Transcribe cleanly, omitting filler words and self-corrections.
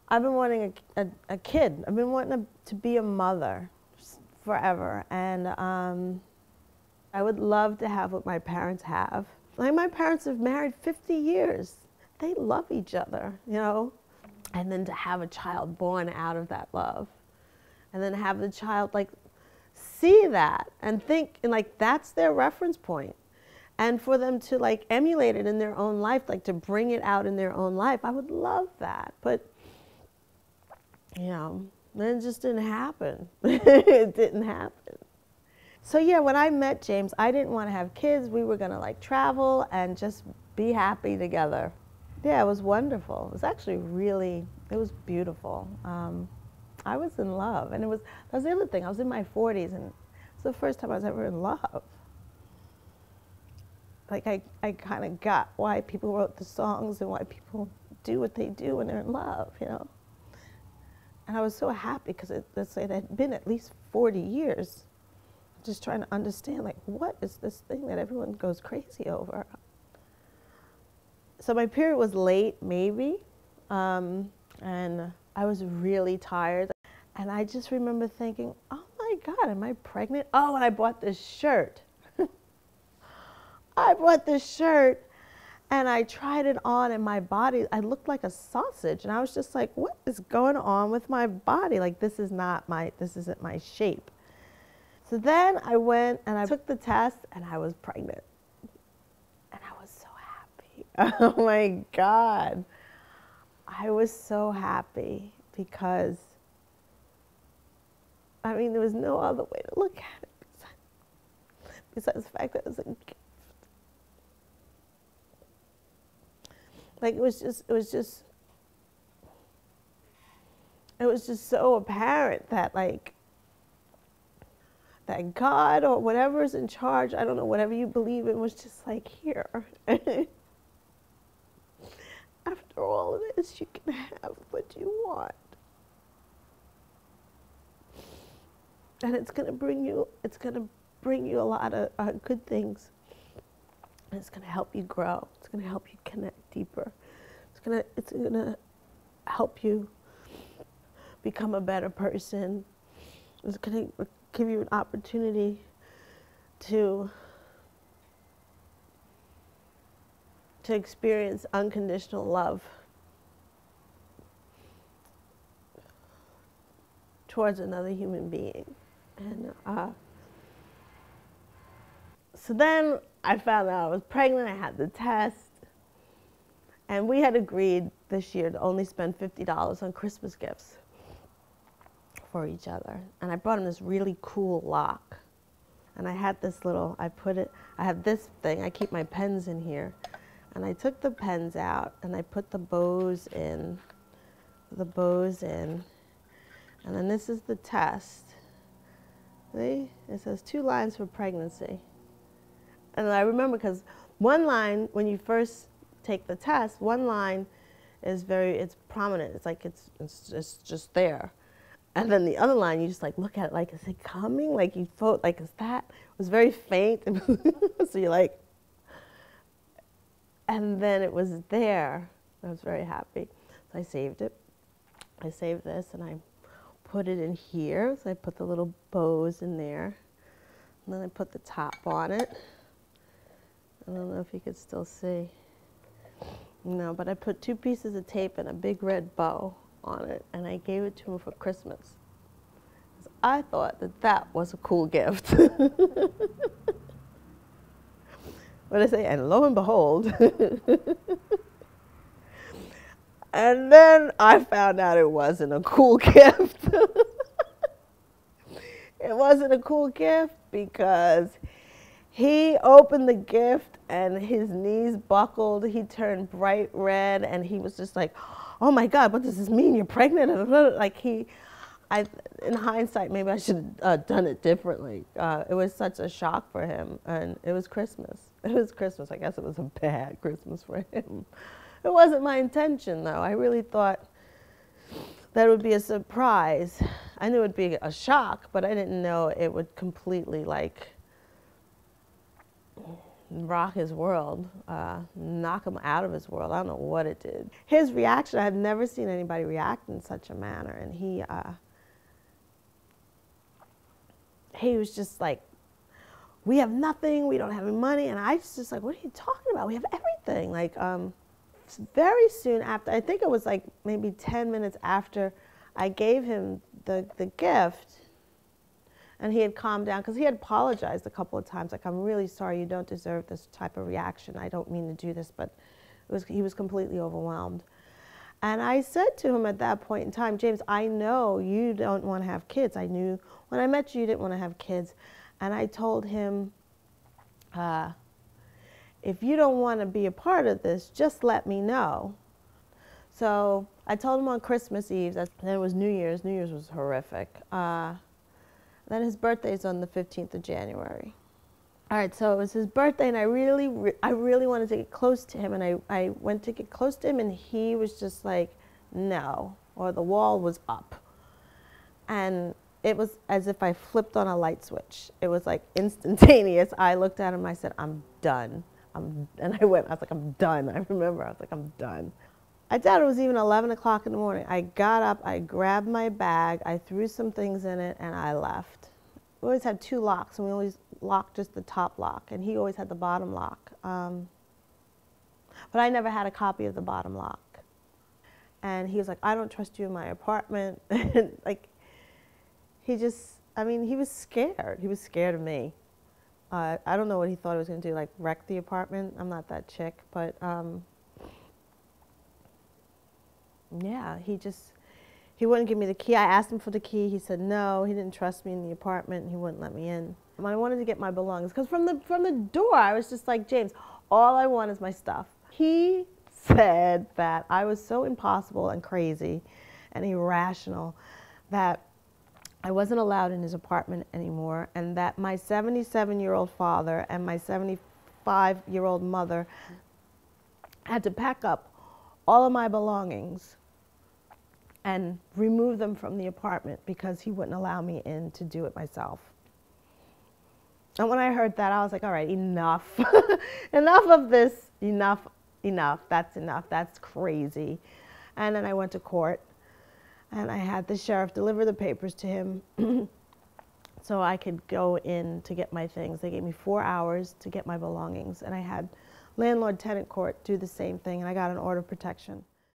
I've been wanting a kid. I've been wanting to be a mother forever. And I would love to have what my parents have. Like my parents have married 50 years. They love each other, you know? And then to have a child born out of that love. And then have the child like see that and think, and like that's their reference point. And for them to like emulate it in their own life, like to bring it out in their own life, I would love that. But, you know, it just didn't happen. It didn't happen. So yeah, when I met James, I didn't want to have kids. We were gonna like travel and just be happy together. Yeah, it was wonderful. It was actually really, it was beautiful. I was in love, and that was the other thing. I was in my 40s, and it's the first time I was ever in love. Like I kind of got why people wrote the songs and why people do what they do when they're in love, you know. And I was so happy because it had been at least 40 years, just trying to understand like what is this thing that everyone goes crazy over. So my period was late, maybe, and I was really tired. And I just remember thinking, oh my God, am I pregnant? Oh, and I bought this shirt. I bought this shirt and I tried it on, and my body, I looked like a sausage. And I was just like, what is going on with my body? Like, this isn't my shape. So then I went and I took the test and I was pregnant. And I was so happy. Oh my God. I was so happy because, I mean, there was no other way to look at it besides the fact that it was a gift. Like it was just so apparent that like, that God or whatever is in charge, I don't know, whatever you believe in, was just like, here. After all of this, you can have what you want. And it's gonna bring you a lot of good things. And it's gonna help you grow. It's gonna help you connect deeper. It's gonna help you become a better person. It's gonna give you an opportunity to experience unconditional love towards another human being. And so then I found out I was pregnant. I had the test. And we had agreed this year to only spend $50 on Christmas gifts for each other. And I brought him this really cool lock. And I had this little, I have this thing, I keep my pens in here. And I took the pens out and I put the bows in. And then this is the test. See? It says 2 lines for pregnancy. And I remember because one line, when you first take the test, one line is it's prominent. It's like it's just there. And then the other line, you just like look at it like, is it coming? Like you thought, like, is that? It was very faint. So you're like, and then it was there. I was very happy. So I saved it. I saved this and I put it in here. So I put the little bows in there. And then I put the top on it. I don't know if you could still see. No, but I put 2 pieces of tape and a big red bow on it, and I gave it to him for Christmas. I thought that was a cool gift. What did I say? And lo and behold. And then I found out it wasn't a cool gift. It wasn't a cool gift because he opened the gift and his knees buckled. He turned bright red and he was just like, oh my God, what does this mean? You're pregnant? Like in hindsight, maybe I should have done it differently. It was such a shock for him, and it was Christmas. It was Christmas. I guess it was a bad Christmas for him. It wasn't my intention, though. I really thought that it would be a surprise. I knew it would be a shock, but I didn't know it would completely, like, rock his world, knock him out of his world. I don't know what it did. His reaction, I have never seen anybody react in such a manner. And he was just like, we have nothing, we don't have any money. And I was just like, what are you talking about? We have everything. Like, very soon after, I think it was like maybe 10 minutes after I gave him the gift, and he had calmed down, because he had apologized a couple of times, like, I'm really sorry, you don't deserve this type of reaction. I don't mean to do this, but he was completely overwhelmed. And I said to him at that point in time, James, I know you don't want to have kids. I knew when I met you, you didn't want to have kids. And I told him, if you don't want to be a part of this, just let me know. So I told him on Christmas Eve, then it was New Year's. New Year's was horrific. Then his birthday is on the 15th of January. All right, so it was his birthday, and I really wanted to get close to him, and I went to get close to him, and he was just like, no, or the wall was up. And it was as if I flipped on a light switch. It was like instantaneous. I looked at him, I said, I'm done. And I was like, I'm done. I remember, I was like, I'm done. I doubt it was even 11 o'clock in the morning. I got up, I grabbed my bag, I threw some things in it, and I left. We always had two locks, and we always locked just the top lock, and he always had the bottom lock. But I never had a copy of the bottom lock. And he was like, I don't trust you in my apartment. Like, he just, I mean, he was scared. He was scared of me. I don't know what he thought he was going to do, like wreck the apartment. I'm not that chick, but yeah, he wouldn't give me the key. I asked him for the key. He said no. He didn't trust me in the apartment, and he wouldn't let me in. I wanted to get my belongings, because from the door, I was just like, James, all I want is my stuff. He said that I was so impossible and crazy and irrational that I wasn't allowed in his apartment anymore, and that my 77-year-old father and my 75-year-old mother had to pack up all of my belongings and remove them from the apartment because he wouldn't allow me in to do it myself. And when I heard that, I was like, all right, enough. Enough of this, enough, that's enough, that's crazy. And then I went to court, and I had the sheriff deliver the papers to him so I could go in to get my things. They gave me 4 hours to get my belongings, and I had landlord-tenant court do the same thing, and I got an order of protection.